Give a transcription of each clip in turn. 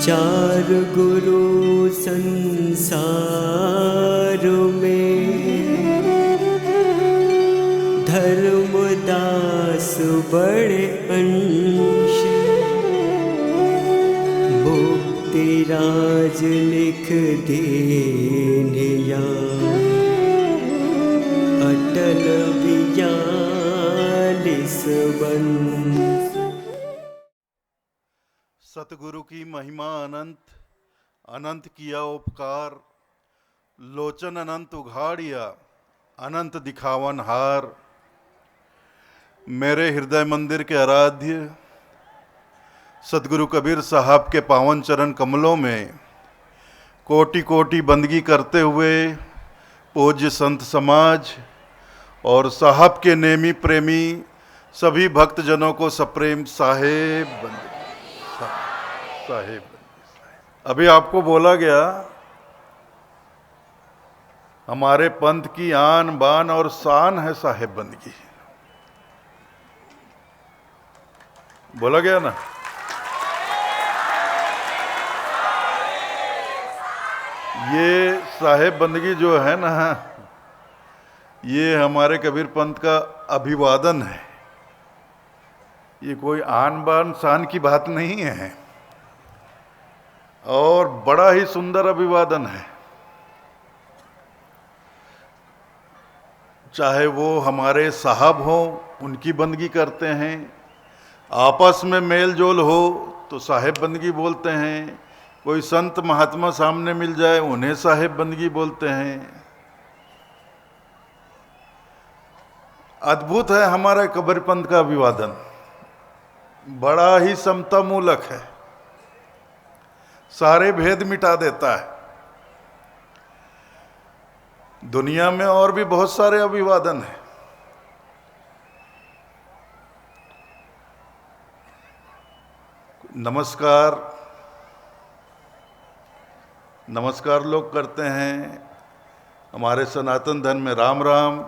चार गुरु संसार में, धर्मदास बड़े अंश, मुक्तिराज लिख दीनिया, अटल 42 बंस। सतगुरु की महिमा अनंत, अनंत किया उपकार, लोचन अनंत उघाड़िया, अनंत दिखावन हार। मेरे हृदय मंदिर के आराध्य सतगुरु कबीर साहब के पावन चरण कमलों में कोटि कोटि बंदगी करते हुए पूज्य संत समाज और साहब के नेमी प्रेमी सभी भक्तजनों को सप्रेम साहेब बंदगी, साहेब। अभी आपको बोला गया हमारे पंथ की आन बान और शान है साहेब बंदगी, बोला गया ना। ये साहेब बंदगी जो है ना, ये हमारे कबीर पंथ का अभिवादन है। ये कोई आन बान शान की बात नहीं है और बड़ा ही सुंदर अभिवादन है। चाहे वो हमारे साहब हों, उनकी बंदगी करते हैं, आपस में मेल जोल हो तो साहेब बंदगी बोलते हैं, कोई संत महात्मा सामने मिल जाए उन्हें साहेब बंदगी बोलते हैं। अद्भुत है हमारे कबीर पंथ का अभिवादन, बड़ा ही समता मूलक है, सारे भेद मिटा देता है। दुनिया में और भी बहुत सारे अभिवादन हैं, नमस्कार नमस्कार लोग करते हैं। हमारे सनातन धर्म में राम राम,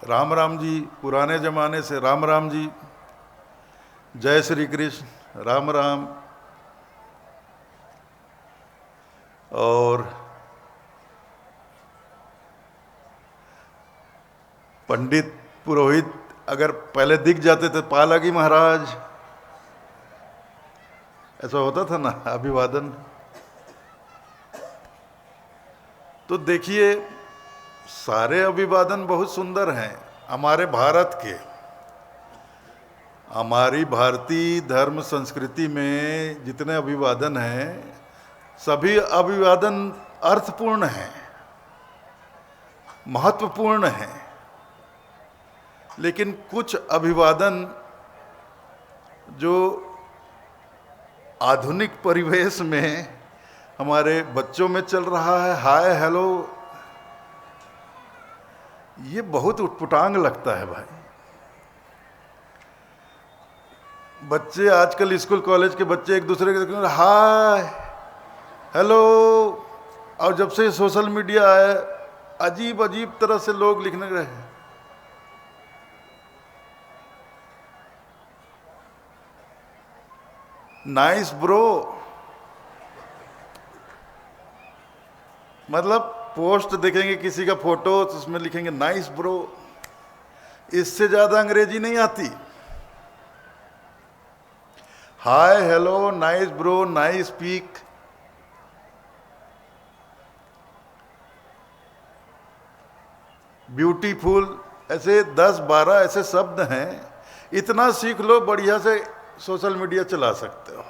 राम राम जी, पुराने जमाने से राम राम जी, जय श्री कृष्ण, राम राम। और पंडित पुरोहित अगर पहले दिख जाते थे, पालागी महाराज, ऐसा होता था ना अभिवादन। तो देखिए सारे अभिवादन बहुत सुंदर हैं। हमारे भारत के, हमारी भारतीय धर्म संस्कृति में जितने अभिवादन हैं, सभी अभिवादन अर्थपूर्ण हैं, महत्वपूर्ण हैं। लेकिन कुछ अभिवादन जो आधुनिक परिवेश में हमारे बच्चों में चल रहा है, हाय हेलो, ये बहुत उटपटांग लगता है भाई। बच्चे आजकल स्कूल कॉलेज के बच्चे एक दूसरे के हाय हेलो, और जब से सोशल मीडिया आया अजीब अजीब तरह से लोग लिखने रहे हैं। नाइस ब्रो, मतलब पोस्ट देखेंगे किसी का फोटो तो उसमें लिखेंगे नाइस ब्रो। इससे ज्यादा अंग्रेजी नहीं आती। Hi hello, nice bro, nice speak, beautiful, ऐसे 10-12 ऐसे शब्द हैं। इतना सीख लो, बढ़िया से सोशल मीडिया चला सकते हो,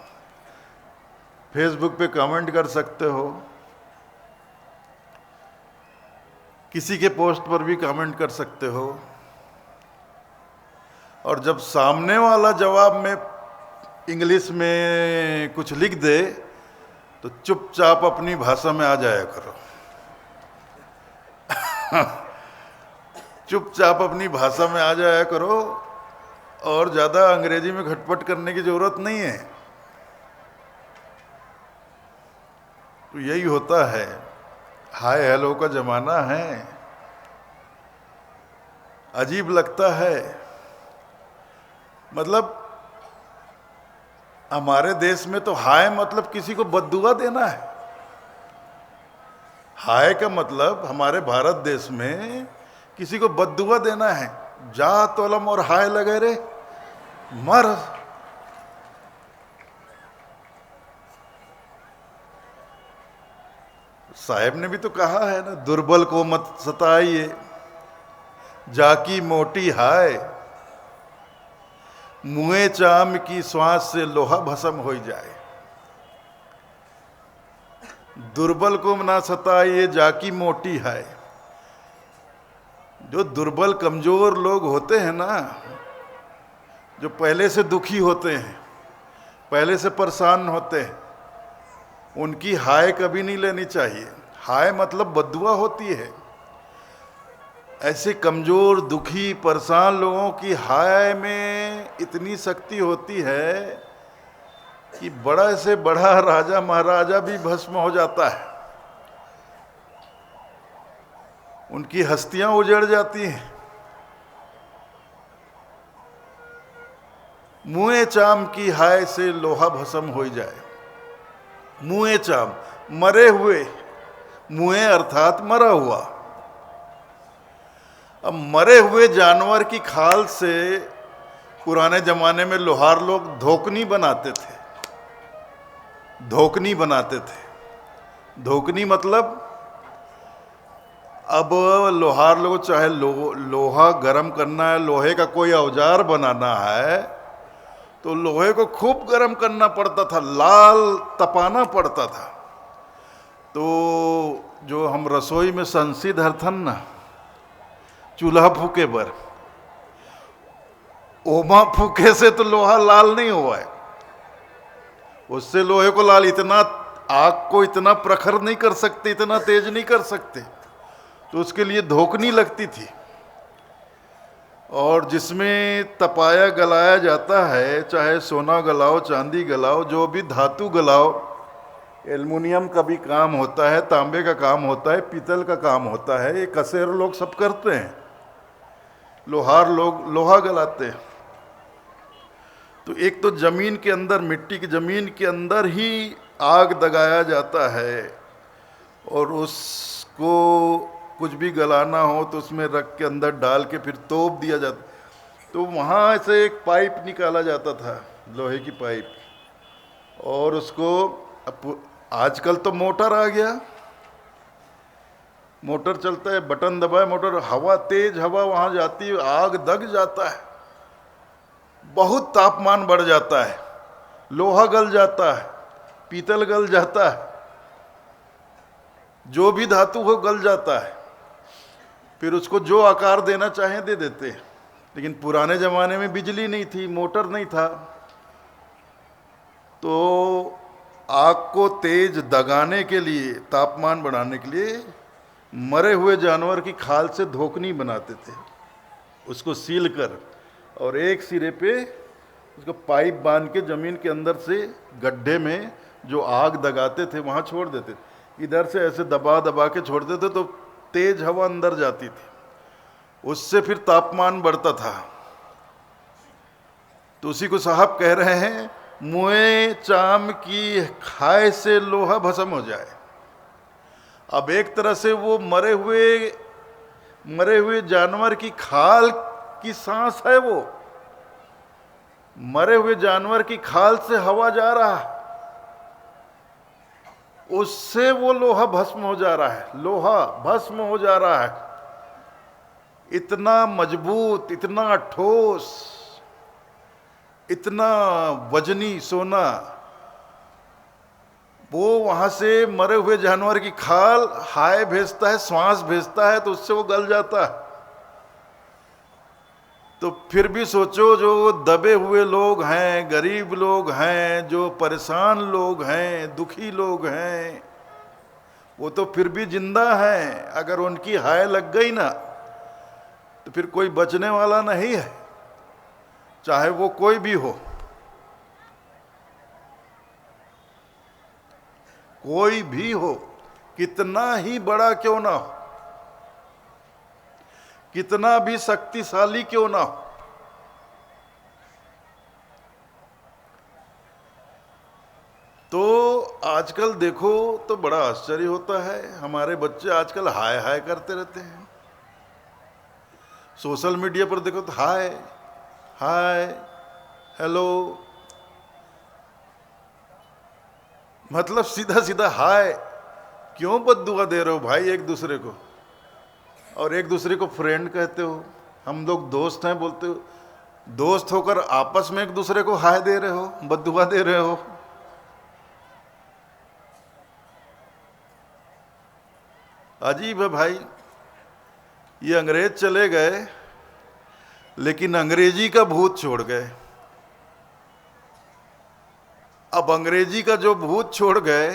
फेसबुक पे कमेंट कर सकते हो, किसी के पोस्ट पर भी कमेंट कर सकते हो। और जब सामने वाला जवाब में इंग्लिश में कुछ लिख दे तो चुपचाप अपनी भाषा में आ जाया करो। चुपचाप अपनी भाषा में आ जाया करो और ज़्यादा अंग्रेजी में घटपट करने की ज़रूरत नहीं है। तो यही होता है, हाय हेलो का ज़माना है, अजीब लगता है। मतलब हमारे देश में तो हाय मतलब किसी को बद्दुआ देना है। हाय का मतलब हमारे भारत देश में किसी को बद्दुआ देना है। जा तोलम और हाय लगे रे मर। साहेब ने भी तो कहा है ना, दुर्बल को मत सताइए, जाकी मोटी हाय, मुए चाम की श्वास से लोहा भस्म हो जाए। दुर्बल को ना सताइए, जाकी मोटी है। जो दुर्बल कमजोर लोग होते हैं ना, जो पहले से दुखी होते हैं, पहले से परेशान होते हैं, उनकी हाय कभी नहीं लेनी चाहिए। हाय मतलब बद्दुआ होती है। ऐसे कमजोर दुखी परेशान लोगों की हाय में इतनी शक्ति होती है कि बड़ा से बड़ा राजा महाराजा भी भस्म हो जाता है, उनकी हस्तियां उजड़ जाती हैं। मुए चाम की हाय से लोहा भस्म हो जाए। मुए चाम मरे हुए, मुए अर्थात मरा हुआ। अब मरे हुए जानवर की खाल से पुराने जमाने में लोहार लोग धोकनी बनाते थे। धोकनी बनाते थे। धोकनी मतलब अब लोहार लोग चाहे लोहा गर्म करना है, लोहे का कोई औजार बनाना है, तो लोहे को खूब गर्म करना पड़ता था, लाल तपाना पड़ता था। तो जो हम रसोई में संसी धरथन ना, चूल्हा फूके पर, ओमा फूके से तो लोहा लाल नहीं हुआ है। उससे लोहे को लाल, इतना आग को इतना प्रखर नहीं कर सकते, इतना तेज नहीं कर सकते, तो उसके लिए धोकनी लगती थी। और जिसमें तपाया गलाया जाता है, चाहे सोना गलाओ, चांदी गलाओ, जो भी धातु गलाओ, एल्युमिनियम का भी काम होता है, तांबे का काम होता है, पीतल का काम होता है, ये कसेर लोग सब करते हैं। लोहार लोग लोहा गलाते हैं। तो एक तो जमीन के अंदर, मिट्टी की जमीन के अंदर ही आग दगाया जाता है, और उसको कुछ भी गलाना हो तो उसमें रख के अंदर डाल के फिर तोप दिया जाता। तो वहाँ से एक पाइप निकाला जाता था, लोहे की पाइप, और उसको आजकल तो मोटर आ गया, मोटर चलता है, बटन दबाए मोटर, हवा तेज हवा वहाँ जाती है, आग दग जाता है, बहुत तापमान बढ़ जाता है, लोहा गल जाता है, पीतल गल जाता है, जो भी धातु हो गल जाता है। फिर उसको जो आकार देना चाहें दे देते हैं। लेकिन पुराने ज़माने में बिजली नहीं थी, मोटर नहीं था, तो आग को तेज दगाने के लिए, तापमान बढ़ाने के लिए मरे हुए जानवर की खाल से धोकनी बनाते थे, उसको सील कर, और एक सिरे पे उसको पाइप बांध के जमीन के अंदर से गड्ढे में जो आग दगाते थे वहाँ छोड़ देते थे। इधर से ऐसे दबा दबा के छोड़ देते तो तेज हवा अंदर जाती थी, उससे फिर तापमान बढ़ता था। तो उसी को साहब कह रहे हैं, मुए चाम की खाए से लोहा भस्म हो जाए। अब एक तरह से वो मरे हुए जानवर की खाल की सांस है, वो मरे हुए जानवर की खाल से हवा जा रहा है, उससे वो लोहा भस्म हो जा रहा है, लोहा भस्म हो जा रहा है। इतना मजबूत, इतना ठोस, इतना वजनी सोना, वो वहां से मरे हुए जानवर की खाल हाय भेजता है, श्वास भेजता है, तो उससे वो गल जाता है। तो फिर भी सोचो, जो दबे हुए लोग हैं, गरीब लोग हैं, जो परेशान लोग हैं, दुखी लोग हैं, वो तो फिर भी जिंदा हैं। अगर उनकी हाय लग गई ना, तो फिर कोई बचने वाला नहीं है, चाहे वो कोई भी हो, कोई भी हो, कितना ही बड़ा क्यों ना हो, कितना भी शक्तिशाली क्यों ना हो। आजकल देखो तो बड़ा आश्चर्य होता है, हमारे बच्चे आजकल हाय हाय करते रहते हैं। सोशल मीडिया पर देखो तो हाय हाय हेलो, मतलब सीधा सीधा हाय। क्यों बद्दुआ दे रहे हो भाई एक दूसरे को, और एक दूसरे को फ्रेंड कहते हो। हम लोग दोस्त हैं बोलते हो, दोस्त होकर आपस में एक दूसरे को हाय दे रहे हो, बद्दुआ दे रहे हो। अजीब है भाई। ये अंग्रेज चले गए लेकिन अंग्रेजी का भूत छोड़ गए। अब अंग्रेजी का जो भूत छोड़ गए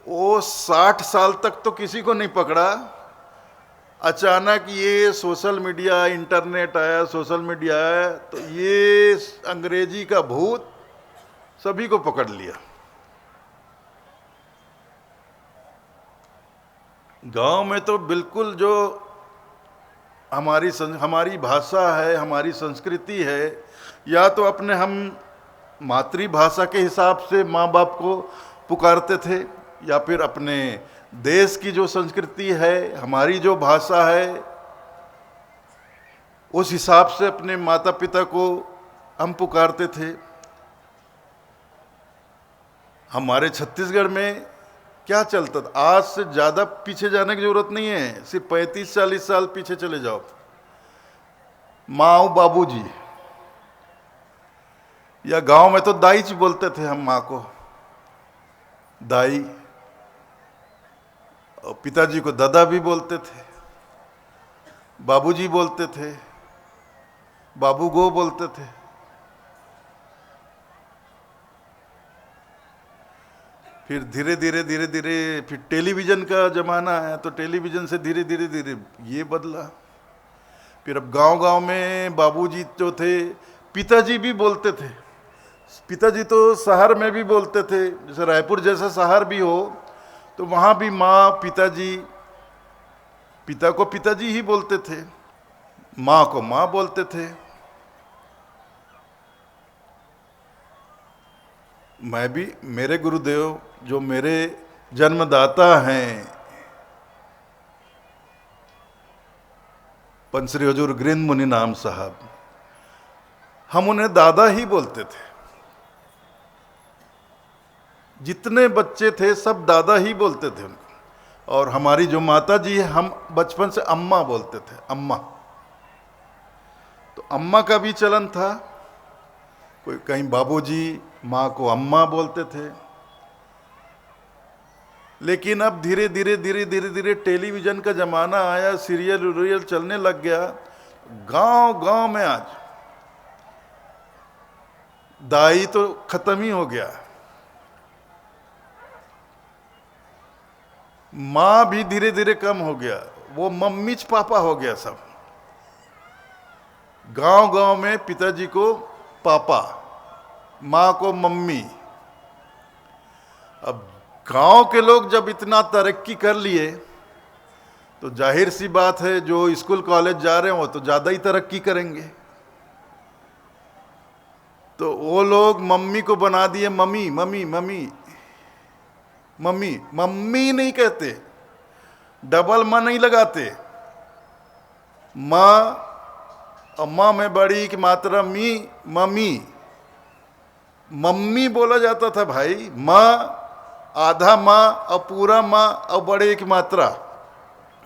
वो 60 साल तक तो किसी को नहीं पकड़ा। अचानक ये सोशल मीडिया, इंटरनेट आया, सोशल मीडिया आया तो ये अंग्रेजी का भूत सभी को पकड़ लिया। गांव में तो बिल्कुल जो हमारी भाषा है, हमारी संस्कृति है, या तो अपने हम मातृभाषा के हिसाब से माँ बाप को पुकारते थे, या फिर अपने देश की जो संस्कृति है, हमारी जो भाषा है, उस हिसाब से अपने माता पिता को हम पुकारते थे। हमारे छत्तीसगढ़ में क्या चलता था, आज से ज़्यादा पीछे जाने की जरूरत नहीं है, सिर्फ 35-40 साल पीछे चले जाओ। माँ बाबूजी, या गांव में तो दाई जी बोलते थे हम माँ को, दाई, और पिताजी को दादा भी बोलते थे, बाबूजी बोलते थे, बाबू गो बोलते थे। फिर धीरे धीरे फिर टेलीविज़न का ज़माना आया, तो टेलीविज़न से धीरे धीरे ये बदला। फिर अब गांव-गांव में बाबूजी जो थे, पिताजी भी बोलते थे। पिताजी तो शहर में भी बोलते थे, जैसे रायपुर जैसा शहर भी हो तो वहाँ भी माँ पिताजी, पिता को पिताजी ही बोलते थे, माँ को माँ बोलते थे। मैं भी, मेरे गुरुदेव जो मेरे जन्मदाता हैं, पंचश्री हजूर गृहिंद मुनि नाम साहब, हम उन्हें दादा ही बोलते थे। जितने बच्चे थे सब दादा ही बोलते थे उनको। और हमारी जो माता जी है, हम बचपन से अम्मा बोलते थे, अम्मा। तो अम्मा का भी चलन था, कोई कहीं बाबूजी, माँ को अम्मा बोलते थे। लेकिन अब धीरे धीरे टेलीविज़न का ज़माना आया, सीरियल चलने लग गया। गांव में आज दाई तो खत्म ही हो गया, माँ भी धीरे धीरे कम हो गया, वो मम्मी पापा हो गया सब। गांव में पिताजी को पापा, माँ को मम्मी। अब गांव के लोग जब इतना तरक्की कर लिए तो जाहिर सी बात है जो स्कूल कॉलेज जा रहे हो तो ज़्यादा ही तरक्की करेंगे। तो वो लोग मम्मी को बना दिए mummy mummy mummy mummy. Mummy नहीं कहते, डबल माँ नहीं लगाते, माँ और माँ में बड़ी की मात्रा मी, मम्मी। मम्मी बोला जाता था भाई, माँ आधा माँ और पूरा माँ और बड़े की मात्रा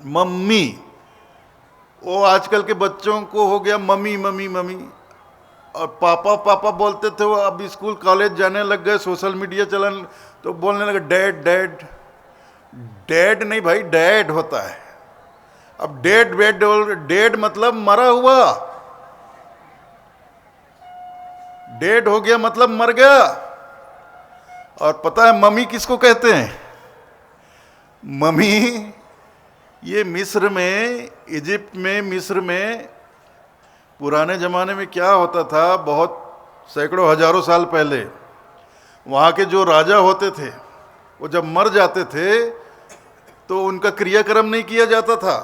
मम्मी। वो आजकल के बच्चों को हो गया मम्मी मम्मी मम्मी। और पापा पापा बोलते थे, वो अब स्कूल कॉलेज जाने लग गए, सोशल मीडिया चलन तो बोलने लगे डैड डैड। डैड नहीं भाई, डैड होता है। अब डेड बेड, डेड मतलब मरा हुआ, डेड हो गया मतलब मर गया। और पता है मम्मी किसको कहते हैं? मम्मी ये मिस्र में, इजिप्ट में, मिस्र में पुराने ज़माने में क्या होता था, बहुत सैकड़ों हजारों साल पहले वहाँ के जो राजा होते थे वो जब मर जाते थे तो उनका क्रियाक्रम नहीं किया जाता था।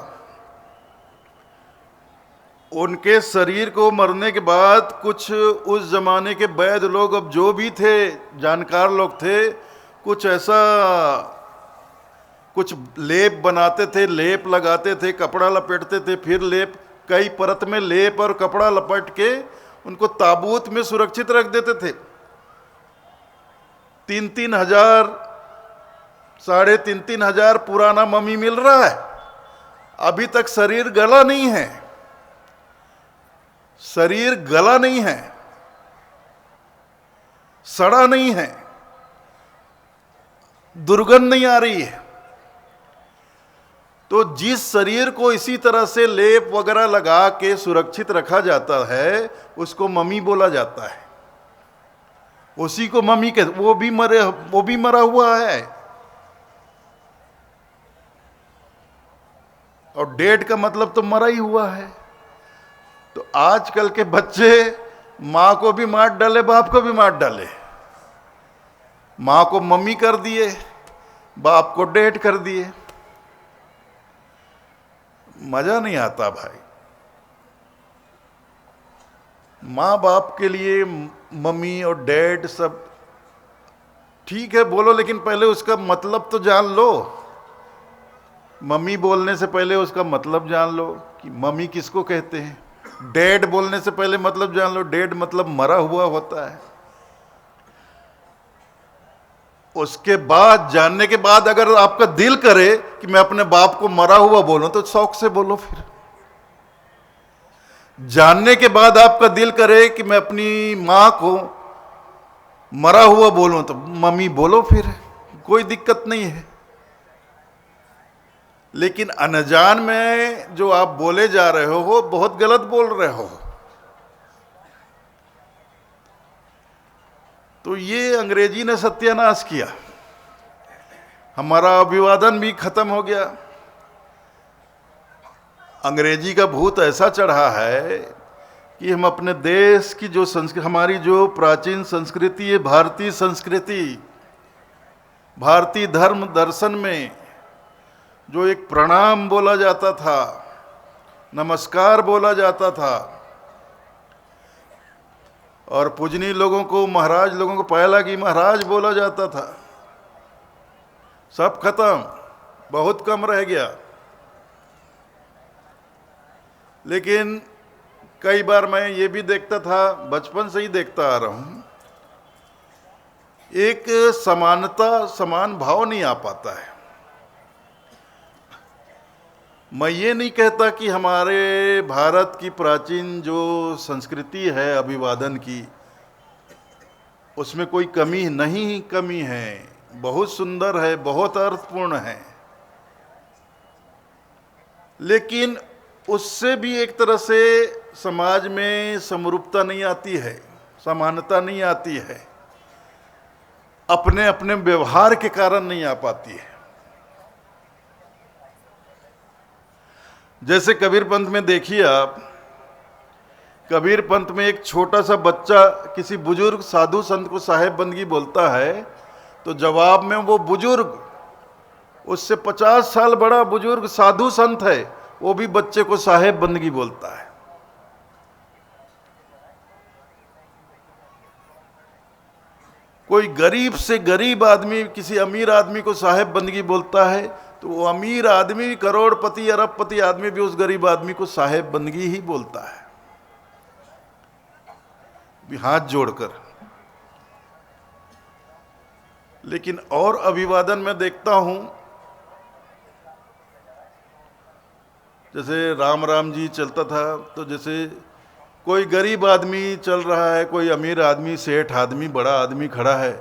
उनके शरीर को मरने के बाद कुछ उस जमाने के वैद्य लोग, अब जो भी थे जानकार लोग थे, कुछ ऐसा कुछ लेप बनाते थे, लेप लगाते थे, कपड़ा लपेटते थे, फिर लेप, कई परत में लेप और कपड़ा लपेट के उनको ताबूत में सुरक्षित रख देते थे। 3-3 हजार, 3,500 पुराना मम्मी मिल रहा है, अभी तक शरीर गला नहीं है, शरीर गला नहीं है, सड़ा नहीं है, दुर्गंध नहीं आ रही है। तो जिस शरीर को इसी तरह से लेप वगैरह लगा के सुरक्षित रखा जाता है उसको मम्मी बोला जाता है, उसी को मम्मी कहते। वो भी मरा हुआ है। और डेड का मतलब तो मरा ही हुआ है। तो आजकल के बच्चे माँ को भी मार डाले, बाप को भी मार डाले, माँ को मम्मी कर दिए, बाप को डेड कर दिए। मजा नहीं आता भाई। माँ बाप के लिए मम्मी और डैड सब ठीक है बोलो, लेकिन पहले उसका मतलब तो जान लो। मम्मी बोलने से पहले उसका मतलब जान लो कि मम्मी किसको कहते हैं। डैड बोलने से पहले मतलब जान लो, डैड मतलब मरा हुआ होता है। उसके बाद, जानने के बाद अगर आपका दिल करे कि मैं अपने बाप को मरा हुआ बोलूं तो शौक से बोलो। फिर जानने के बाद आपका दिल करे कि मैं अपनी मां को मरा हुआ बोलूं तो मम्मी बोलो, फिर कोई दिक्कत नहीं है। लेकिन अनजान में जो आप बोले जा रहे हो बहुत गलत बोल रहे हो। तो ये अंग्रेजी ने सत्यानाश किया, हमारा अभिवादन भी खत्म हो गया। अंग्रेजी का भूत ऐसा चढ़ा है कि हम अपने देश की जो हमारी जो प्राचीन संस्कृति है, भारतीय संस्कृति, भारतीय धर्म दर्शन में जो एक प्रणाम बोला जाता था, नमस्कार बोला जाता था, और पूजनीय लोगों को, महाराज लोगों को पहला की महाराज बोला जाता था, सब खत्म, बहुत कम रह गया। लेकिन कई बार मैं ये भी देखता था, बचपन से ही देखता आ रहा हूं, एक समानता, समान भाव नहीं आ पाता है। मैं ये नहीं कहता कि हमारे भारत की प्राचीन जो संस्कृति है अभिवादन की, उसमें कोई कमी नहीं, कमी है, बहुत सुंदर है, बहुत अर्थपूर्ण है। लेकिन उससे भी एक तरह से समाज में समरूपता नहीं आती है, समानता नहीं आती है, अपने अपने व्यवहार के कारण नहीं आ पाती है। जैसे कबीर पंथ में देखिए आप, कबीर पंथ में एक छोटा सा बच्चा किसी बुजुर्ग साधु संत को साहेब बंदगी बोलता है, तो जवाब में वो बुजुर्ग, उससे 50 साल बड़ा बुजुर्ग साधु संत है, वो भी बच्चे को साहेब बंदगी बोलता है। कोई गरीब से गरीब आदमी किसी अमीर आदमी को साहेब बंदगी बोलता है, तो वो अमीर आदमी, करोड़पति, अरबपति आदमी भी उस गरीब आदमी को साहेब बंदगी ही बोलता है, भी हाथ जोड़कर। लेकिन और अभिवादन में देखता हूं, जैसे राम राम जी चलता था, तो जैसे कोई गरीब आदमी चल रहा है, कोई अमीर आदमी, सेठ आदमी, बड़ा आदमी खड़ा है,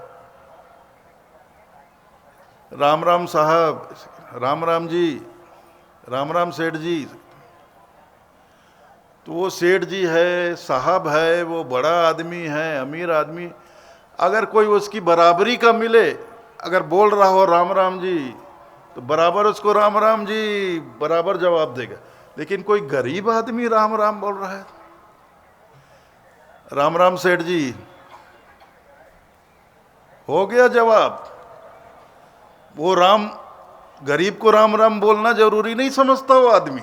राम राम साहब, राम राम जी, राम राम सेठ जी। तो वो सेठ जी है, साहब है, वो बड़ा आदमी है, अमीर आदमी, अगर कोई उसकी बराबरी का मिले, अगर बोल रहा हो राम राम जी, तो बराबर उसको राम राम जी बराबर जवाब देगा। लेकिन कोई गरीब आदमी राम राम बोल रहा है, राम राम सेठ जी, हो गया जवाब। वो राम, गरीब को राम राम बोलना जरूरी नहीं समझता वो आदमी।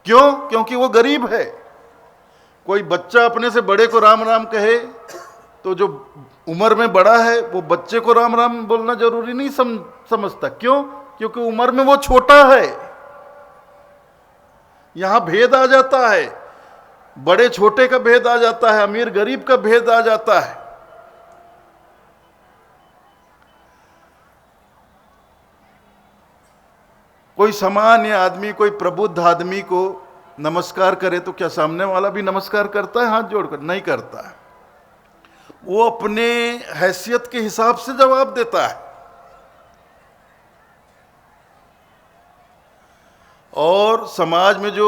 क्यों? क्योंकि वो गरीब है। कोई बच्चा अपने से बड़े को राम राम कहे तो जो उम्र में बड़ा है वो बच्चे को राम राम बोलना जरूरी नहीं समझता। क्यों? क्योंकि उम्र में वो छोटा है। यहां भेद आ जाता है, बड़े छोटे का भेद आ जाता है, अमीर गरीब का भेद आ जाता है। कोई सामान्य आदमी, कोई प्रबुद्ध आदमी को नमस्कार करे तो क्या सामने वाला भी नमस्कार करता है हाथ जोड़कर? नहीं करता है। वो अपने हैसियत के हिसाब से जवाब देता है। और समाज में जो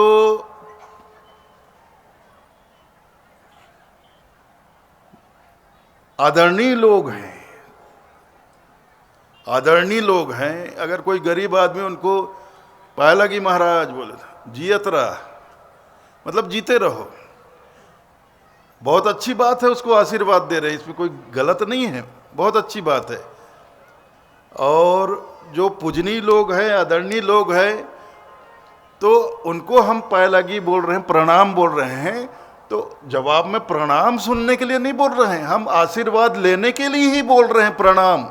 आदरणीय लोग हैं, अगर कोई गरीब आदमी उनको पाया लगी महाराज बोले जियत रहा, मतलब जीते रहो, बहुत अच्छी बात है, उसको आशीर्वाद दे रहे, इसमें कोई गलत नहीं है, बहुत अच्छी बात है। और जो पूजनीय लोग हैं, आदरणीय लोग हैं, तो उनको हम पाया लगी बोल रहे हैं, प्रणाम बोल रहे हैं, तो जवाब में प्रणाम सुनने के लिए नहीं बोल रहे हैं, हम आशीर्वाद लेने के लिए ही बोल रहे हैं प्रणाम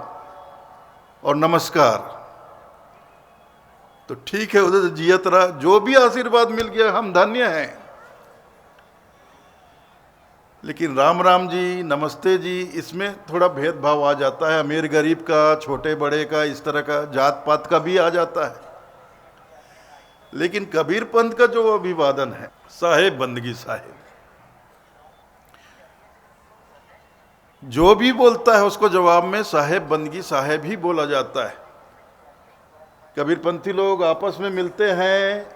और नमस्कार। तो ठीक है, उधर जियत रहा, जो भी आशीर्वाद मिल गया हम धन्य हैं। लेकिन राम राम जी, नमस्ते जी, इसमें थोड़ा भेदभाव आ जाता है, अमीर गरीब का, छोटे बड़े का, इस तरह का जात पात का भी आ जाता है। लेकिन कबीर पंथ का जो अभिवादन है, साहेब बंदगी साहेब, जो भी बोलता है उसको जवाब में साहेब बंदगी साहेब ही बोला जाता है। कबीरपंथी लोग आपस में मिलते हैं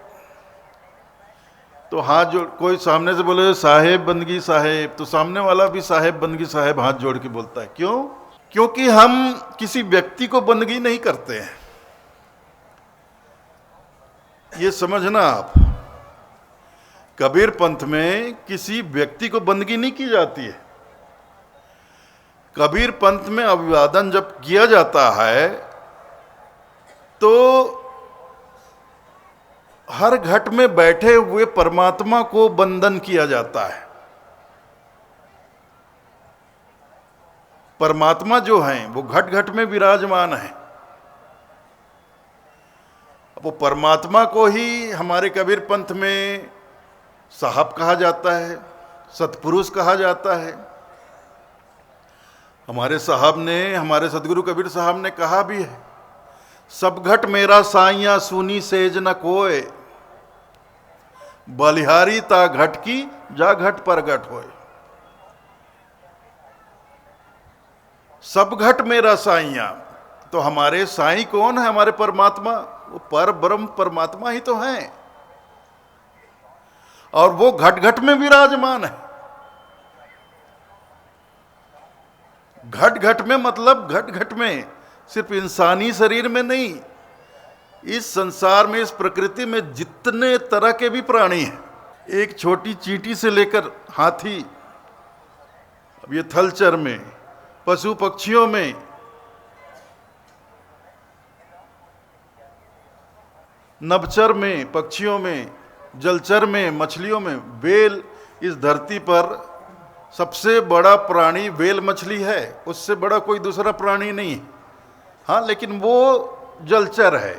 तो हाथ जोड़, कोई सामने से बोले साहेब बंदगी साहेब, तो सामने वाला भी साहेब बंदगी साहेब हाथ जोड़ के बोलता है। क्यों? क्योंकि हम किसी व्यक्ति को बंदगी नहीं करते हैं, ये समझना आप। कबीर पंथ में किसी व्यक्ति को बंदगी नहीं की जाती है। कबीर पंथ में अभिवादन जब किया जाता है तो हर घट में बैठे हुए परमात्मा को वंदन किया जाता है। परमात्मा जो हैं वो घट घट में विराजमान है। वो परमात्मा को ही हमारे कबीर पंथ में साहब कहा जाता है, सतपुरुष कहा जाता है। हमारे साहब ने, हमारे सदगुरु कबीर साहब ने कहा भी है, सब घट मेरा साइया सुनी सेज न कोय, बलिहारी ता घट की जा घट पर घट होए। सब घट मेरा साइया, तो हमारे साईं कौन है? हमारे परमात्मा, वो पर ब्रह्म परमात्मा ही तो हैं, और वो घट घट में विराजमान है। घट घट में मतलब घट घट में, सिर्फ इंसानी शरीर में नहीं, इस संसार में, इस प्रकृति में जितने तरह के भी प्राणी हैं, एक छोटी चींटी से लेकर हाथी, अब ये थलचर में, पशु पक्षियों में, नभचर में, पक्षियों में, जलचर में, मछलियों में, वेल इस धरती पर सबसे बड़ा प्राणी वेल मछली है, उससे बड़ा कोई दूसरा प्राणी नहीं है। हाँ, लेकिन वो जलचर है।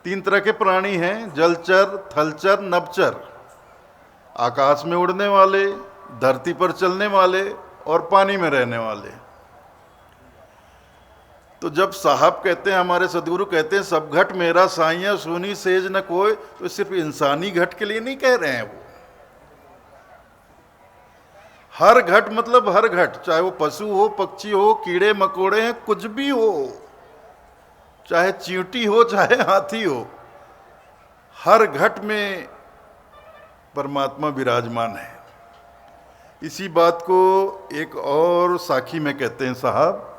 3 तरह के प्राणी हैं, जलचर, थलचर, नभचर। आकाश में उड़ने वाले, धरती पर चलने वाले और पानी में रहने वाले। तो जब साहब कहते हैं, हमारे सदगुरु कहते हैं सब घट मेरा साइया सुनी सेज न कोय, तो सिर्फ इंसानी घट के लिए नहीं कह रहे हैं। वो हर घट मतलब हर घट, चाहे वो पशु हो, पक्षी हो, कीड़े मकोड़े हैं, कुछ भी हो, चाहे चींटी हो, चाहे हाथी हो, हर घट में परमात्मा विराजमान है। इसी बात को एक और साखी में कहते हैं साहब,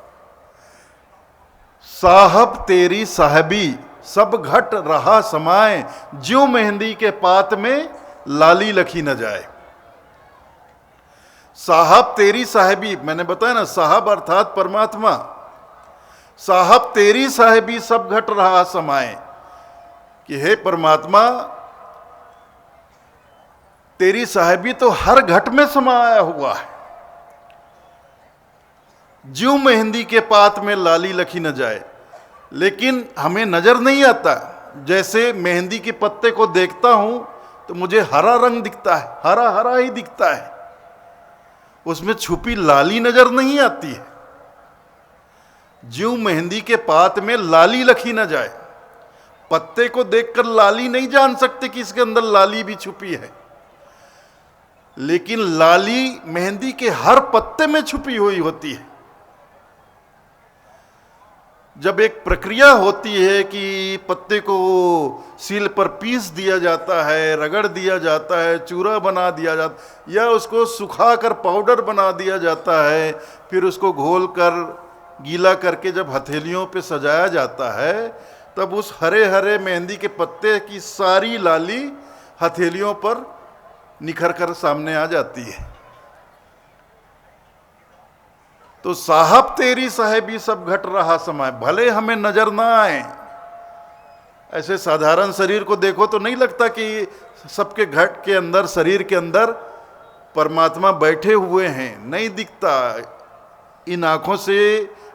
साहब तेरी साहबी सब घट रहा समाए, ज्यों मेहंदी के पात में लाली लखी न जाए। साहब तेरी साहबी, मैंने बताया ना, साहब अर्थात परमात्मा। साहब तेरी साहबी सब घट रहा समाए, कि हे परमात्मा, तेरी साहिबी तो हर घट में समाया हुआ है। ज्यों मेहंदी के पात में लाली लखी न जाए, लेकिन हमें नजर नहीं आता। जैसे मेहंदी के पत्ते को देखता हूं तो मुझे हरा रंग दिखता है, हरा हरा ही दिखता है, उसमें छुपी लाली नजर नहीं आती है। ज्यों मेहंदी के पात में लाली लखी न जाए, पत्ते को देखकर लाली नहीं जान सकते कि इसके अंदर लाली भी छुपी है, लेकिन लाली मेहंदी के हर पत्ते में छुपी हुई होती है। जब एक प्रक्रिया होती है कि पत्ते को सील पर पीस दिया जाता है, रगड़ दिया जाता है, चूरा बना दिया जाता, या उसको सुखाकर पाउडर बना दिया जाता है, फिर उसको घोल कर गीला करके जब हथेलियों पे सजाया जाता है, तब उस हरे हरे मेहंदी के पत्ते की सारी लाली हथेलियों पर निखर कर सामने आ जाती है। तो साहब तेरी साहेबी सब घट रहा समय, भले हमें नजर ना आए। ऐसे साधारण शरीर को देखो तो नहीं लगता कि सबके घट के अंदर, शरीर के अंदर परमात्मा बैठे हुए हैं, नहीं दिखता। इन आंखों से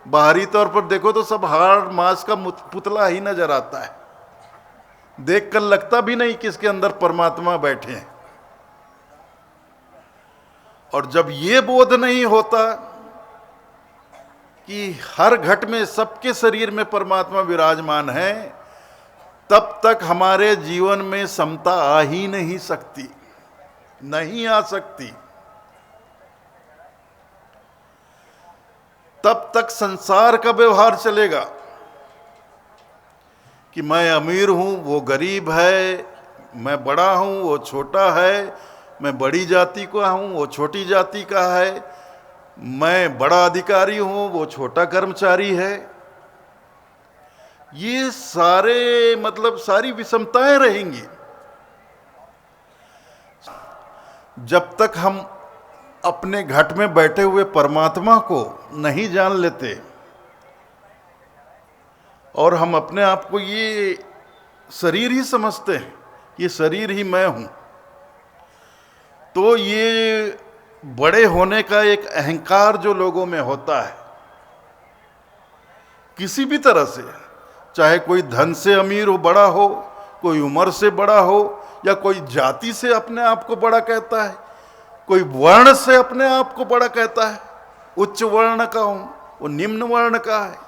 बाहरी तौर पर देखो तो सब हाड़ मांस का पुतला ही नजर आता है, देखकर लगता भी नहीं कि इसके अंदर परमात्मा बैठे हैं। और जब ये बोध नहीं होता कि हर घट में, सबके शरीर में परमात्मा विराजमान है, तब तक हमारे जीवन में समता आ ही नहीं सकती, नहीं आ सकती। तब तक संसार का व्यवहार चलेगा कि मैं अमीर हूं, वो गरीब है, मैं बड़ा हूं, वो छोटा है, मैं बड़ी जाति का हूं, वो छोटी जाति का है, मैं बड़ा अधिकारी हूं, वो छोटा कर्मचारी है। ये सारे सारी विषमताएं रहेंगी जब तक हम अपने घट में बैठे हुए परमात्मा को नहीं जान लेते और हम अपने आप को ये शरीर ही समझते हैं, ये शरीर ही मैं हूं। तो ये बड़े होने का एक अहंकार जो लोगों में होता है, किसी भी तरह से, चाहे कोई धन से अमीर हो, बड़ा हो, कोई उम्र से बड़ा हो, या कोई जाति से अपने आप को बड़ा कहता है, कोई वर्ण से अपने आप को बड़ा कहता है, उच्च वर्ण का हूं, वो निम्न वर्ण का है।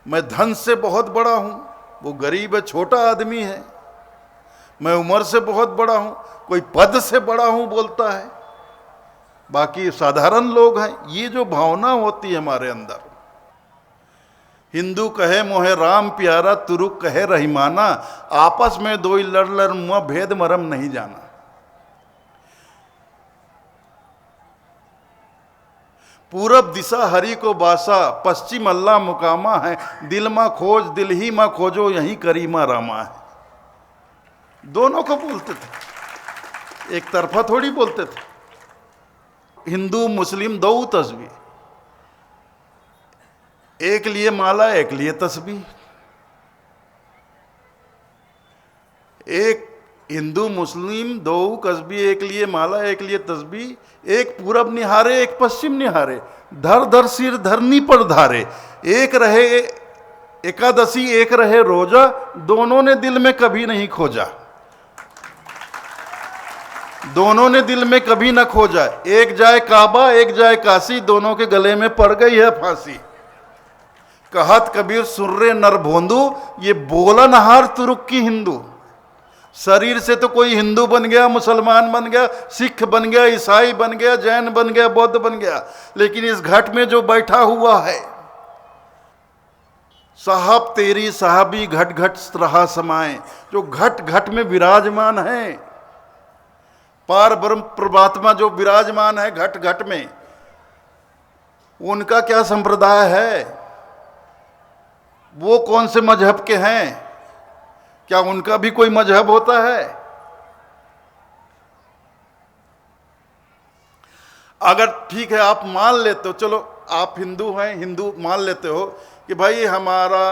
मैं धन से बहुत बड़ा हूं, वो गरीब है, छोटा आदमी है। मैं उम्र से बहुत बड़ा हूं, कोई पद से बड़ा हूं बोलता है, बाकी साधारण लोग हैं। ये जो भावना होती है हमारे अंदर, हिंदू कहे मोहे राम प्यारा, तुरुक कहे रहीमाना, आपस में दो लड़ लड़ मुआ, भेद मरम नहीं जाना। पूरब दिशा हरि को बासा, पश्चिम अल्लाह मुकामा है, दिल मा खोज दिल ही मा खोजो, यही करीमा रामा है। दोनों को बोलते थे, एक तरफा थोड़ी बोलते थे। हिंदू मुस्लिम दो तस्बीह, एक लिए माला, एक लिए तस्बीह। एक हिंदू मुस्लिम दो कस्बी, एक लिए माला, एक लिए तस्बीह। एक पूरब निहारे, एक पश्चिम निहारे, धर धर सिर धरनी पर धारे। एक रहे एकादशी, एक रहे रोजा, दोनों ने दिल में कभी नहीं खोजा, दोनों ने दिल में कभी न खोजा। एक जाए काबा, एक जाए काशी, दोनों के गले में पड़ गई है फांसी। कहत कबीर सुर्रे नर भोंदू, ये बोला नहार तुरुक की हिंदू। शरीर से तो कोई हिंदू बन गया, मुसलमान बन गया, सिख बन गया, ईसाई बन गया, जैन बन गया, बौद्ध बन गया, लेकिन इस घट में जो बैठा हुआ है, साहब तेरी साहबी घट घट रहा समाए, जो घट घट में विराजमान है, पार ब्रह्म परमात्मा जो विराजमान है घट घट में, उनका क्या संप्रदाय है, वो कौन से मजहब के हैं, क्या उनका भी कोई मजहब होता है? अगर ठीक है आप मान लेते हो, चलो आप हिंदू हैं, हिंदू मान लेते हो कि भाई हमारा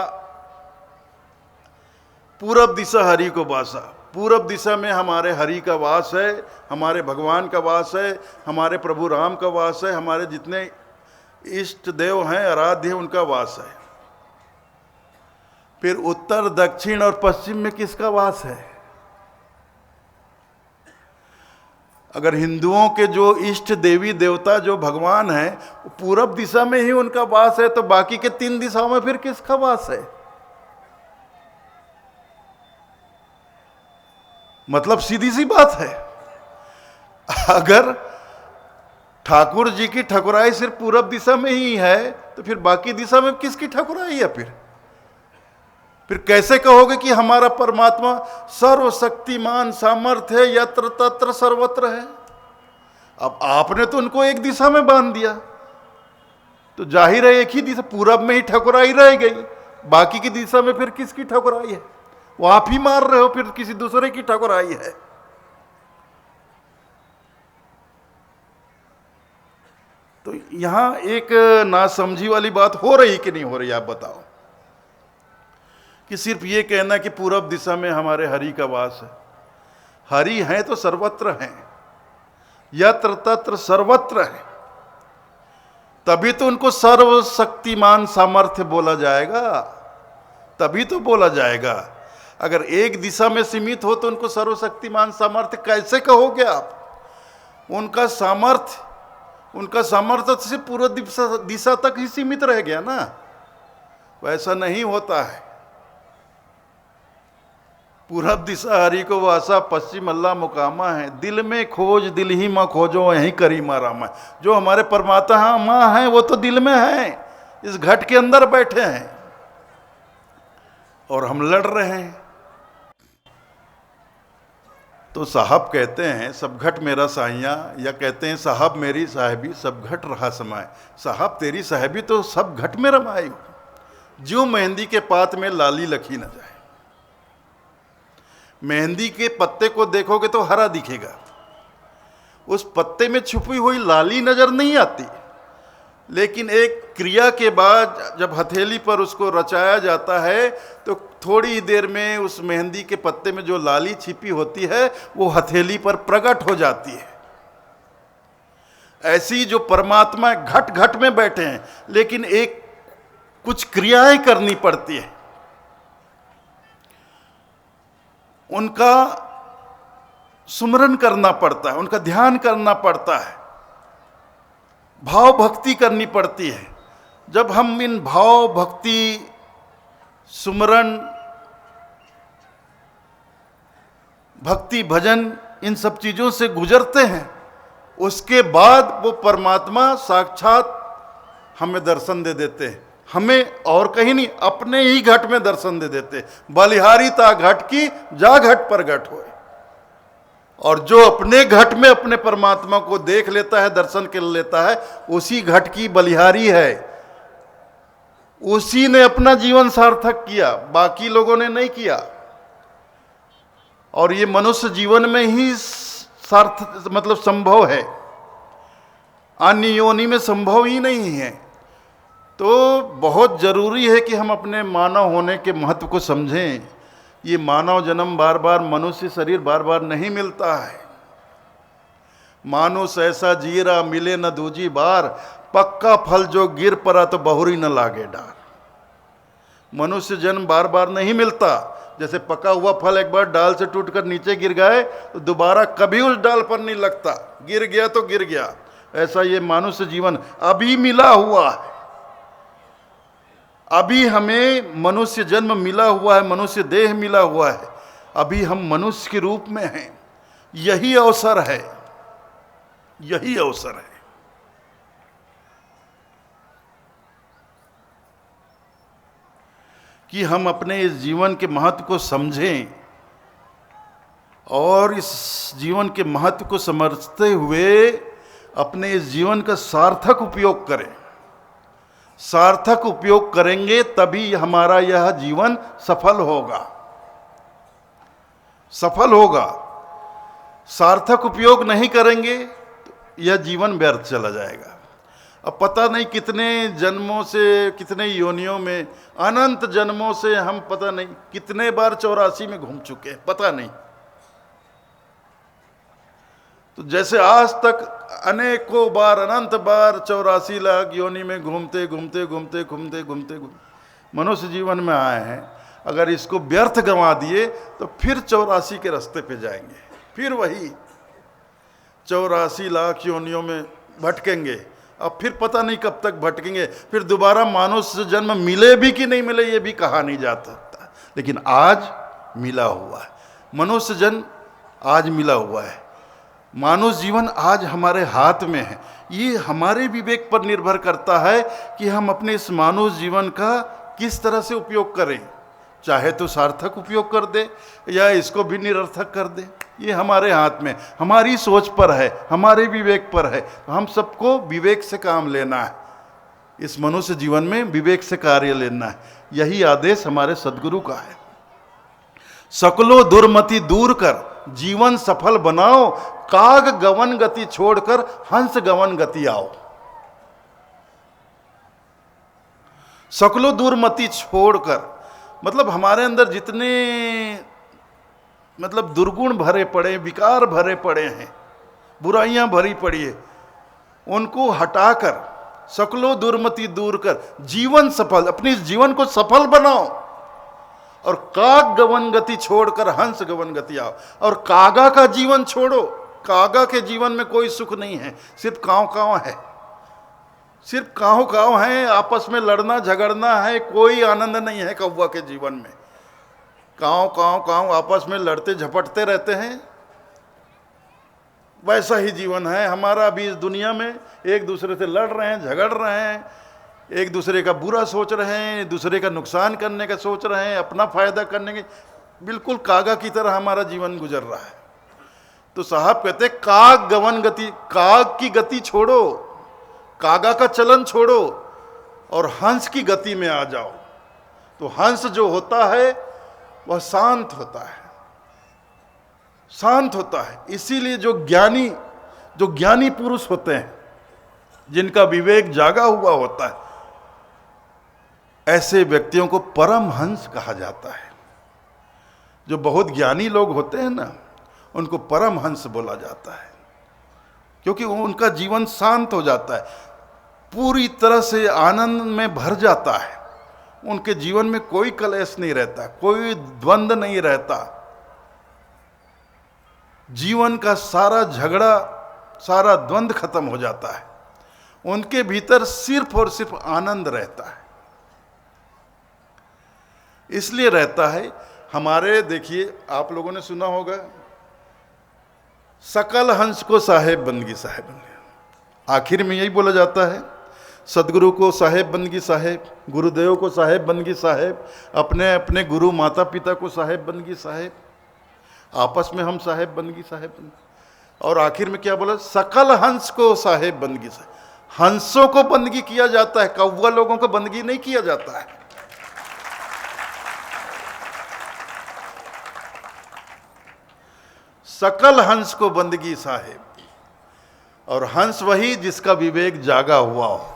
पूरब दिशा हरि को बासा, पूरब दिशा में हमारे हरि का वास है, हमारे भगवान का वास है, हमारे प्रभु राम का वास है, हमारे जितने इष्ट देव हैं, आराध्य हैं, उनका वास है। फिर उत्तर, दक्षिण और पश्चिम में किसका वास है? अगर हिंदुओं के जो इष्ट देवी देवता जो भगवान है पूरब दिशा में ही उनका वास है, तो बाकी के 3 दिशाओं में फिर किसका वास है? मतलब सीधी सी बात है, अगर ठाकुर जी की ठकुराई सिर्फ पूरब दिशा में ही है तो फिर बाकी दिशा में किसकी ठकुराई है? फिर कैसे कहोगे कि हमारा परमात्मा सर्वशक्तिमान सामर्थ्य है, यत्र तत्र सर्वत्र है? अब आपने तो उनको एक दिशा में बांध दिया, तो जाहिर है एक ही दिशा, पूरब में ही ठकुराई रह गई, बाकी की दिशा में फिर किसकी ठकुराई है? वो आप ही मार रहे हो, फिर किसी दूसरे की ठकुराई है। तो यहां एक नासमझी वाली बात हो रही कि नहीं हो रही, आप बताओ। कि सिर्फ ये कहना कि पूरब दिशा में हमारे हरि का वास है, हरि हैं तो सर्वत्र हैं, यत्र तत्र सर्वत्र है, तभी तो उनको सर्वशक्तिमान सामर्थ्य बोला जाएगा, तभी तो बोला जाएगा। अगर एक दिशा में सीमित हो तो उनको सर्वशक्तिमान सामर्थ्य कैसे कहोगे आप? उनका सामर्थ्य से पूरा दिशा तक ही सीमित रह गया ना, वैसा नहीं होता है। पूरब दिशा हरि को वासा, पश्चिम अल्लाह मुकामा है, दिल में खोज दिल ही माँ खोजो, यहीं करीमा रामा। जो हमारे परमात्मा माँ हैं वो तो दिल में हैं, इस घट के अंदर बैठे हैं और हम लड़ रहे हैं। तो साहब कहते हैं सब घट मेरा साइयाँ, या कहते हैं साहब मेरी साहिबी सब घट रहा समाए। साहब तेरी साहिबी तो सब घट में रमाई हो, जो मेहंदी के पात में लाली लखी न जाए। मेहंदी के पत्ते को देखोगे तो हरा दिखेगा, उस पत्ते में छुपी हुई लाली नजर नहीं आती, लेकिन एक क्रिया के बाद जब हथेली पर उसको रचाया जाता है तो थोड़ी ही देर में उस मेहंदी के पत्ते में जो लाली छिपी होती है वो हथेली पर प्रकट हो जाती है। ऐसी जो परमात्मा घट घट में बैठे हैं, लेकिन एक कुछ क्रियाएं करनी पड़ती है, उनका सुमरन करना पड़ता है, उनका ध्यान करना पड़ता है, भाव भक्ति करनी पड़ती है। जब हम इन भाव भक्ति सुमरन भक्ति भजन इन सब चीजों से गुजरते हैं, उसके बाद वो परमात्मा साक्षात हमें दर्शन दे देते हैं। हमें और कहीं नहीं, अपने ही घट में दर्शन दे देते। बलिहारी ता घट की जा घट पर घट होए। और जो अपने घट में अपने परमात्मा को देख लेता है, दर्शन कर लेता है, उसी घट की बलिहारी है, उसी ने अपना जीवन सार्थक किया, बाकी लोगों ने नहीं किया। और ये मनुष्य जीवन में ही सार्थक मतलब संभव है, अन्य योनि में संभव ही नहीं है। तो बहुत जरूरी है कि हम अपने मानव होने के महत्व को समझें। ये मानव जन्म बार बार, मनुष्य शरीर बार बार नहीं मिलता है। मानुष ऐसा जीरा मिले न दूजी बार, पक्का फल जो गिर पड़ा तो बहुरी न लागे डार। मनुष्य जन्म बार बार नहीं मिलता। जैसे पका हुआ फल एक बार डाल से टूटकर नीचे गिर गए तो दोबारा कभी उस डाल पर नहीं लगता, गिर गया तो गिर गया। ऐसा ये मनुष्य जीवन अभी मिला हुआ है, अभी हमें मनुष्य जन्म मिला हुआ है, मनुष्य देह मिला हुआ है, अभी हम मनुष्य के रूप में हैं। यही अवसर है, यही अवसर है। कि हम अपने इस जीवन के महत्व को समझें और इस जीवन के महत्व को समझते हुए अपने इस जीवन का सार्थक उपयोग करें। सार्थक उपयोग करेंगे तभी हमारा यह जीवन सफल होगा, सफल होगा। सार्थक उपयोग नहीं करेंगे तो यह जीवन व्यर्थ चला जाएगा। अब पता नहीं कितने जन्मों से, कितने योनियों में, अनंत जन्मों से हम पता नहीं कितने बार 84 में घूम चुके हैं, पता नहीं। तो जैसे आज तक अनेकों बार, अनंत बार 84 लाख योनि में घूमते घूमते घूमते घूमते घूमते मनुष्य जीवन में आए हैं, अगर इसको व्यर्थ गंवा दिए तो फिर 84 के रास्ते पे जाएंगे, फिर वही 84 लाख योनियों में भटकेंगे। अब फिर पता नहीं कब तक भटकेंगे, फिर दोबारा मानुष्य जन्म मिले भी कि नहीं मिले ये भी कहा नहीं जा सकता, लेकिन आज मिला हुआ है, मनुष्य जन्म आज मिला हुआ है, मानुष जीवन आज हमारे हाथ में है। ये हमारे विवेक पर निर्भर करता है कि हम अपने इस मानुष जीवन का किस तरह से उपयोग करें, चाहे तो सार्थक उपयोग कर दे या इसको भी निरर्थक कर दे, ये हमारे हाथ में, हमारी सोच पर है, हमारे विवेक पर है। तो हम सबको विवेक से काम लेना है, इस मनुष्य जीवन में विवेक से कार्य लेना है, यही आदेश हमारे सदगुरु का है। सकलो दुर्मति दूर कर जीवन सफल बनाओ, काग गवन गति छोड़कर हंस गवन गति आओ। सकलो दुर्मति छोड़कर मतलब हमारे अंदर जितने मतलब दुर्गुण भरे पड़े, विकार भरे पड़े हैं, बुराइयां भरी पड़ी है, उनको हटाकर सकलो दुर्मति दूर कर जीवन सफल, अपने जीवन को सफल बनाओ, और काग गवन गति छोड़कर हंस गवन गति आओ। और कागा का जीवन छोड़ो, कागा के जीवन में कोई सुख नहीं है, सिर्फ कांव कांव है, सिर्फ कांव कांव है, आपस में लड़ना झगड़ना है, कोई आनंद नहीं है कौवा के जीवन में। कांव कांव कांव आपस में लड़ते झपटते रहते हैं, वैसा ही जीवन है हमारा भी इस दुनिया में। एक दूसरे से लड़ रहे हैं, झगड़ रहे हैं, एक दूसरे का बुरा सोच रहे हैं, दूसरे का नुकसान करने का सोच रहे हैं, अपना फायदा करने के, बिल्कुल कागा की तरह हमारा जीवन गुजर रहा है। तो साहब कहते काग गवन गति, काग की गति छोड़ो, कागा का चलन छोड़ो और हंस की गति में आ जाओ। तो हंस जो होता है वह शांत होता है, शांत होता है। इसीलिए जो ज्ञानी पुरुष होते हैं, जिनका विवेक जागा हुआ होता है, ऐसे व्यक्तियों को परम हंस कहा जाता है। जो बहुत ज्ञानी लोग होते हैं ना, उनको परम हंस बोला जाता है, क्योंकि उनका जीवन शांत हो जाता है, पूरी तरह से आनंद में भर जाता है, उनके जीवन में कोई कलेश नहीं रहता, कोई द्वंद्व नहीं रहता, जीवन का सारा झगड़ा, सारा द्वंद्व खत्म हो जाता है, उनके भीतर सिर्फ और सिर्फ आनंद रहता है। इसलिए रहता है हमारे, देखिए आप लोगों ने सुना होगा, सकल हंस को साहेब बंदगी साहेब बन गया। आखिर में यही बोला जाता है, सदगुरु को साहेब बंदगी साहेब, गुरुदेव को साहेब बंदगी साहेब, अपने अपने गुरु माता पिता को साहेब बंदगी साहेब, आपस में हम साहेब बंदगी साहेब बन। और आखिर में क्या बोला, सकल हंस को साहेब बंदगी साहेब। हंसों को बंदगी किया जाता है, कौवा लोगों को बंदगी नहीं किया जाता है। सकल हंस को बंदगी साहेब, और हंस वही जिसका विवेक जागा हुआ हो।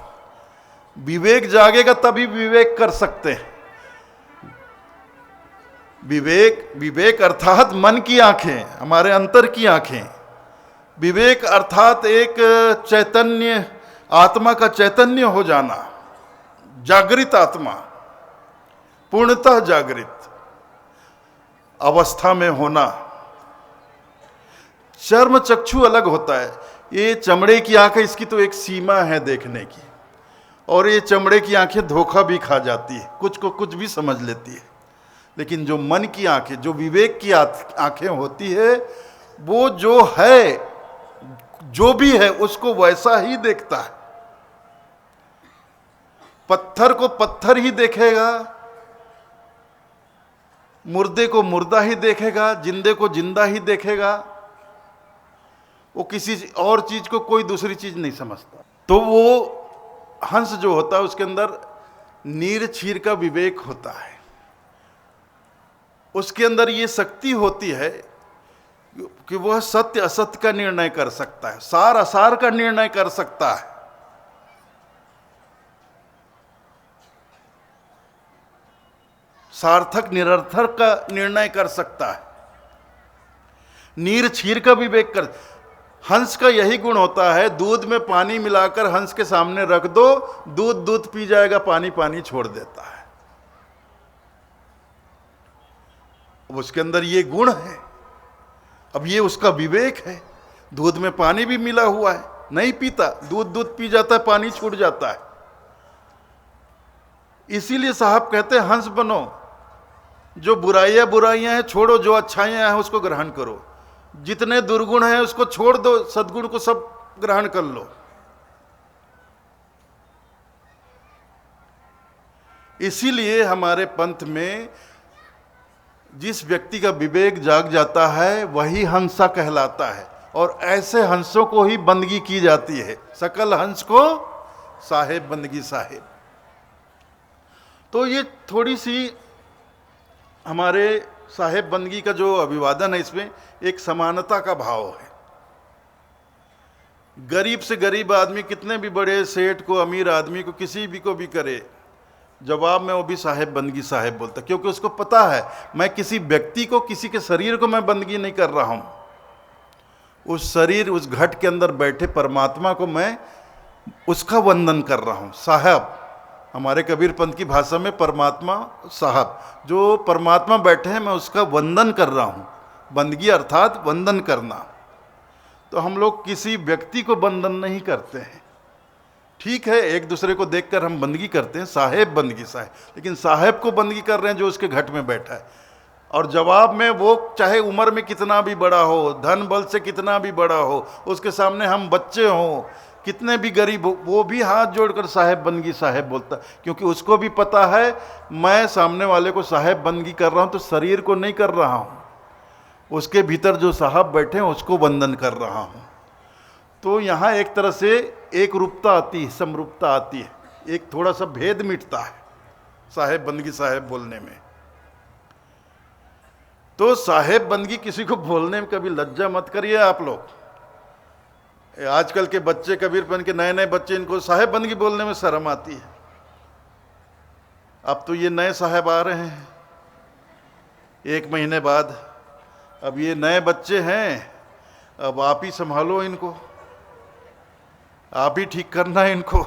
विवेक जागेगा तभी विवेक कर सकते हैं। विवेक अर्थात मन की आंखें, हमारे अंतर की आंखें। विवेक अर्थात एक चैतन्य, आत्मा का चैतन्य हो जाना, जागृत आत्मा, पूर्णतः जागृत अवस्था में होना। चर्म चक्षु अलग होता है, ये चमड़े की आंखें, इसकी तो एक सीमा है देखने की, और ये चमड़े की आंखें धोखा भी खा जाती है, कुछ को कुछ भी समझ लेती है। लेकिन जो मन की आंखें, जो विवेक की आंखें होती है, वो जो है, जो भी है उसको वैसा ही देखता है। पत्थर को पत्थर ही देखेगा, मुर्दे को मुर्दा ही देखेगा, जिंदे को जिंदा ही देखेगा, वो किसी और चीज को कोई दूसरी चीज नहीं समझता। तो वो हंस जो होता है उसके अंदर नीर छीर का विवेक होता है, उसके अंदर ये शक्ति होती है कि वह सत्य असत्य का निर्णय कर सकता है, सार असार का निर्णय कर सकता है। सार्थक निरर्थक का निर्णय कर सकता है, नीर छीर का विवेक कर। हंस का यही गुण होता है, दूध में पानी मिलाकर हंस के सामने रख दो, दूध दूध पी जाएगा, पानी पानी छोड़ देता है। उसके अंदर ये गुण है। अब ये उसका विवेक है। दूध में पानी भी मिला हुआ है, नहीं पीता, दूध दूध पी जाता है, पानी छूट जाता है। इसीलिए साहब कहते हैं हंस बनो, जो बुराइयां हैं छोड़ो, जो अच्छाइयां हैं उसको ग्रहण करो, जितने दुर्गुण हैं उसको छोड़ दो, सद्गुण को सब ग्रहण कर लो। इसीलिए हमारे पंथ में जिस व्यक्ति का विवेक जाग जाता है वही हंसा कहलाता है, और ऐसे हंसों को ही बंदगी की जाती है। सकल हंस को साहेब बंदगी साहेब। तो ये थोड़ी सी हमारे साहेब बंदगी का जो अभिवादन है, इसमें एक समानता का भाव है। गरीब से गरीब आदमी कितने भी बड़े सेठ को, अमीर आदमी को, किसी भी को भी करे, जवाब में वो भी साहेब बंदगी साहेब बोलता, क्योंकि उसको पता है मैं किसी व्यक्ति को, किसी के शरीर को मैं बंदगी नहीं कर रहा हूं, उस शरीर, उस घट के अंदर बैठे परमात्मा को मैं उसका वंदन कर रहा हूं। साहब, हमारे कबीर पंथ की भाषा में परमात्मा साहब, जो परमात्मा बैठे हैं मैं उसका वंदन कर रहा हूं। बंदगी अर्थात वंदन करना। तो हम लोग किसी व्यक्ति को वंदन नहीं करते हैं। ठीक है, एक दूसरे को देखकर हम बंदगी करते हैं, साहेब बंदगी साहेब, लेकिन साहेब को बंदगी कर रहे हैं जो उसके घट में बैठा है। और जवाब में वो चाहे उम्र में कितना भी बड़ा हो, धन बल से कितना भी बड़ा हो, उसके सामने हम बच्चे हों, कितने भी गरीब हो, वो भी हाथ जोड़कर साहेब बंदगी साहेब बोलता, क्योंकि उसको भी पता है मैं सामने वाले को साहेब बंदगी कर रहा हूं तो शरीर को नहीं कर रहा हूं, उसके भीतर जो साहब बैठे हैं उसको वंदन कर रहा हूं। तो यहाँ एक तरह से एक रूपता आती है, समरूपता आती है, एक थोड़ा सा भेद मिटता है साहेब बंदगी साहेब बोलने में। तो साहेब बंदगी किसी को बोलने में कभी लज्जा मत करिए आप लोग। आजकल के बच्चे, कबीरपंथ के नए नए बच्चे, इनको साहेब बंदगी बोलने में शर्म आती है। अब तो ये नए साहेब आ रहे हैं 1 महीने बाद, अब ये नए बच्चे हैं, अब आप ही संभालो इनको, आप ही ठीक करना है इनको।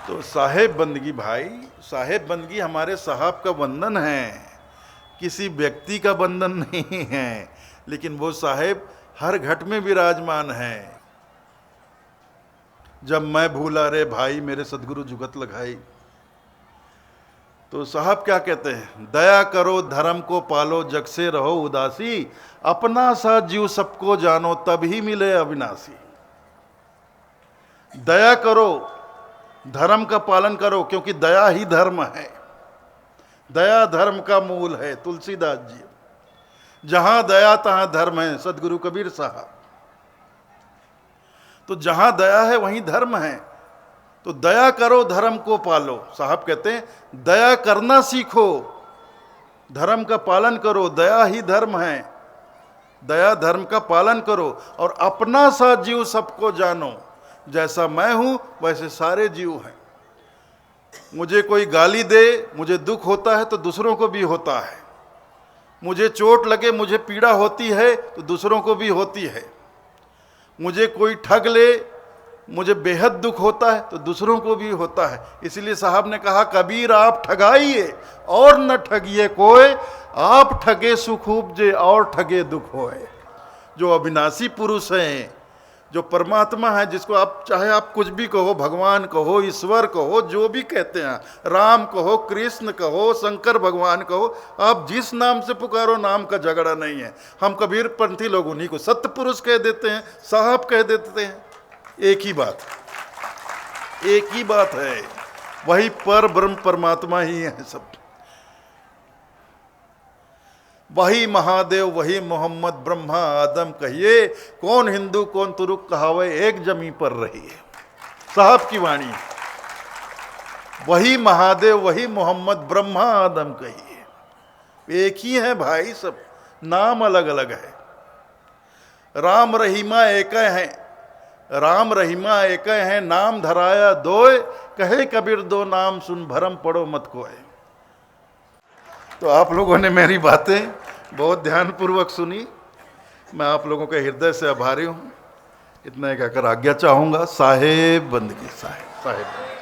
तो साहेब बंदगी भाई, साहेब बंदगी हमारे साहब का वंदन है, किसी व्यक्ति का बंधन नहीं है, लेकिन वो साहेब हर घट में विराजमान है। जब मैं भूला रे भाई मेरे सदगुरु जुगत लगाई, तो साहब क्या कहते हैं, दया करो धर्म को पालो जग से रहो उदासी, अपना सा जीव सबको जानो तब ही मिले अविनाशी। दया करो, धर्म का पालन करो, क्योंकि दया ही धर्म है, दया धर्म का मूल है। तुलसीदास जी, जहां दया तहां धर्म है, सदगुरु कबीर साहब। तो जहां दया है वहीं धर्म है। तो दया करो धर्म को पालो, साहब कहते हैं दया करना सीखो, धर्म का पालन करो, दया ही धर्म है, दया धर्म का पालन करो, और अपना सा जीव सबको जानो, जैसा मैं हूं वैसे सारे जीव हैं। मुझे कोई गाली दे, मुझे दुख होता है तो दूसरों को भी होता है, मुझे चोट लगे, मुझे पीड़ा होती है तो दूसरों को भी होती है, मुझे कोई ठग ले, मुझे बेहद दुख होता है तो दूसरों को भी होता है। इसलिए साहब ने कहा, कबीर आप ठगाइए और न ठगिए कोई, आप ठगे सुख उपजे और ठगे दुख होए। जो अविनाशी पुरुष हैं, जो परमात्मा है, जिसको आप चाहे आप कुछ भी कहो, भगवान कहो, ईश्वर कहो, जो भी कहते हैं, राम कहो, कृष्ण कहो, शंकर भगवान कहो, आप जिस नाम से पुकारो, नाम का झगड़ा नहीं है। हम कबीर पंथी लोग उन्हीं को सत्य पुरुष कह देते हैं, साहब कह देते हैं, एक ही बात, एक ही बात है, वही पर ब्रह्म परमात्मा ही है सब, वही महादेव, वही मोहम्मद, ब्रह्मा आदम कहिए, कौन हिंदू कौन तुरुक कहावे, एक जमी पर रही है। साहब की वाणी, वही महादेव, वही मोहम्मद, ब्रह्मा आदम कहिए, एक ही है भाई, सब नाम अलग अलग है। राम रहीमा एक है, राम रहीमा एक है, नाम धराया दोय, कहे कबीर दो नाम सुन भरम पड़ो मत कोय। तो आप लोगों ने मेरी बातें बहुत ध्यानपूर्वक सुनी। मैं आप लोगों के हृदय से आभारी हूँ। इतना ही कहकर आज्ञा चाहूँगा। साहेब बंदगी, साहेब साहेब।